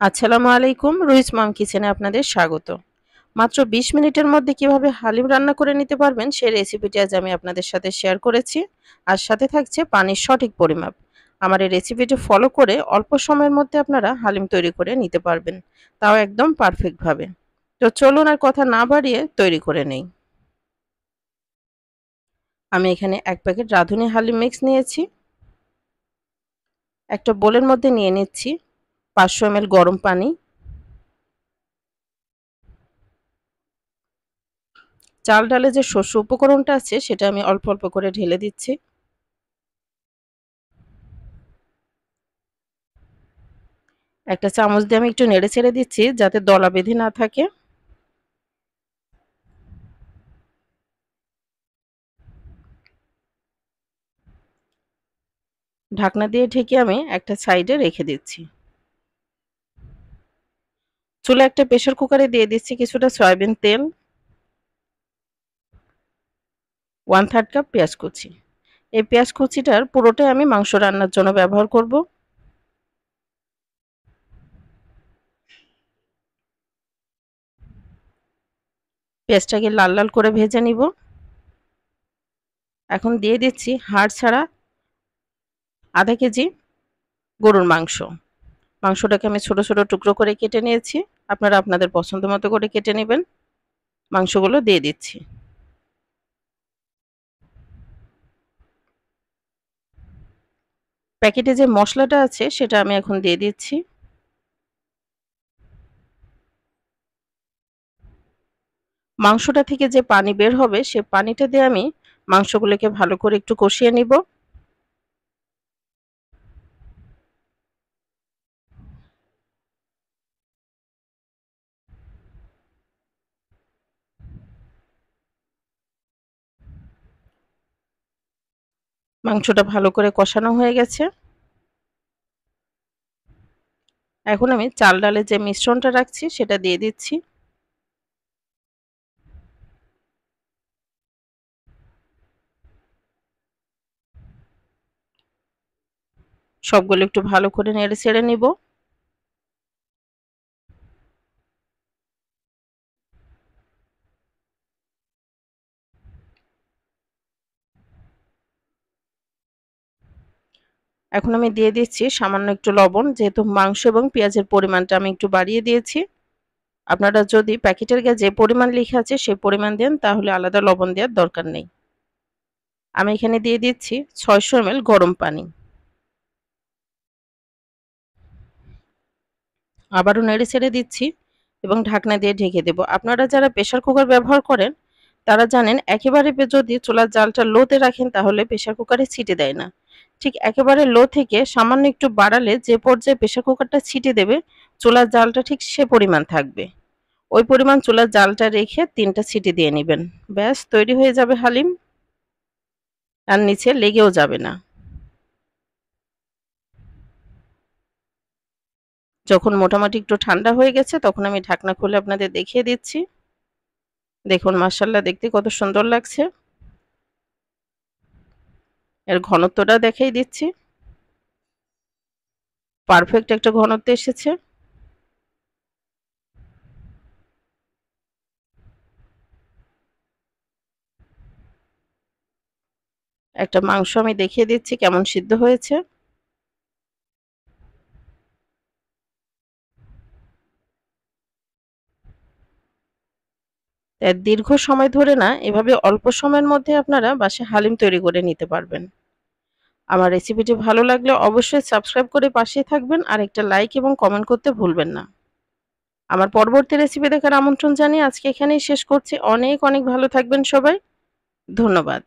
আসসালামু আলাইকুম, রুহিস মম কিচেনে আপনাদের স্বাগত। মাত্র ২০ মিনিটের মধ্যে কিভাবে হালিম রান্না করে নিতে পারবেন সেই রেসিপিটি আজ আমি আপনাদের সাথে শেয়ার করেছি। আর সাথে থাকছে পানির সঠিক পরিমাপ। আমার এই রেসিপিটি ফলো করে অল্প সময়ের মধ্যে আপনারা হালিম তৈরি করে নিতে পারবেন। তাও একদম পারফেক্ট ভাবে। তো চলুন আর কথা না বাড়িয়ে তৈরি করে নেই। আমি এখানে ১ প্যাকেট রাঁধুনি হালিম মিক্স নিয়েছি। একটা বোলের মধ্যে নিয়ে নিচ্ছি ৫০০ ml গরম পানি। চাল ডালে যে শস্য উপকরণটা আছে সেটা আমি অল্প অল্প করে ঢেলে দিচ্ছি। একটা চামচ দিয়ে আমি একটু নেড়ে ছেড়ে দিচ্ছি যাতে দলা বেঁধে না থাকে। ঢাকনা দিয়ে ঢেকে আমি একটা সাইডে রেখে দিচ্ছি। চুলায় একটা প্রেসার কুকারে দিয়ে দিচ্ছি কিছুটা সয়াবিন তেল, 1/3 কাপ পেঁয়াজ কুচি। এই পেঁয়াজ কুচিটার পুরোটাই আমি মাংস রান্নার জন্য ব্যবহার করব। পেঁয়াজটাকে লাল লাল করে ভেজে নিব। এখন দিয়ে দিচ্ছি হাড় ছাড়া 1/2 কেজি গরুর মাংস। মাংসটাকে আমি ছোট ছোট টুকরো করে কেটে নিয়েছি। আপনারা আপনাদের পছন্দ মতো করে কেটে নেবেন। মাংসগুলো দিয়ে দিচ্ছি। প্যাকেটে যে মশলাটা আছে সেটা আমি এখন দিয়ে দিচ্ছি। মাংসটা থেকে যে পানি বের হবে সে পানিটা দিয়ে আমি মাংসগুলোকে ভালো করে একটু কষিয়ে নিব। মাংসটা ভালো করে কষানো হয়ে গেছে। এখন আমি চাল ডালের যে মিশ্রণটা রাখছি সেটা দিয়ে দিচ্ছি। সবগুলো একটু ভালো করে নেড়ে ছেড়ে নিব। এখন আমি দিয়ে দিচ্ছি সামান্য একটু লবণ, যেহেতু মাংস এবং পেঁয়াজের পরিমাণটা আমি একটু বাড়িয়ে দিয়েছি। আপনারা যদি প্যাকেটের গায়ে যে পরিমাণ লেখা আছে সেই পরিমাণ দেন তাহলে আলাদা লবণ দেওয়ার দরকার নেই। আমি এখানে দিয়ে দিচ্ছি ৬০০ ml গরম পানি। আবারও নেড়ে ছেড়ে দিচ্ছি এবং ঢাকনা দিয়ে ঢেকে দেব। আপনারা যারা প্রেসার কুকার ব্যবহার করেন তারা জানেন একেবারে যদি চুলার জালটা লোতে রাখেন তাহলে প্রেসার কুকারে ছিটে দেয় না। ঠিক একেবারে লো থেকে সামান্য একটু বাড়ালে যে পর্যায়ে প্রেসার কুকারটা ছিটে দেবে চুলার জালটা ঠিক সে পরিমাণ থাকবে। ওই পরিমাণ চুলার জালটা রেখে ৩টা সিটি দিয়ে নেবেন। ব্যাস তৈরি হয়ে যাবে হালিম। আর নিচে লেগেও যাবে না। যখন মোটামুটি একটু ঠান্ডা হয়ে গেছে তখন আমি ঢাকনা খুলে আপনাদের দেখিয়ে দিচ্ছি। দেখুন মাশাআল্লাহ দেখতে কত সুন্দর লাগছে। এর ঘনত্বটা দেখিয়ে দিচ্ছি। পারফেক্ট একটা ঘনত্ব এসেছে। একটা মাংস আমি দেখিয়ে দিচ্ছি কেমন সিদ্ধ হয়েছে। দীর্ঘ সময় ধরে না এভাবে অল্প সময়ের মধ্যে আপনারা বাসায় হালিম তৈরি করে নিতে পারবেন। আমার রেসিপিটি ভালো লাগলে অবশ্যই সাবস্ক্রাইব করে পাশেই থাকবেন আর একটা লাইক এবং কমেন্ট করতে ভুলবেন না। আমার পরবর্তী রেসিপি দেখার আমন্ত্রণ জানিয়ে আজকে এখানেই শেষ করছি। অনেক অনেক ভালো থাকবেন সবাই। ধন্যবাদ।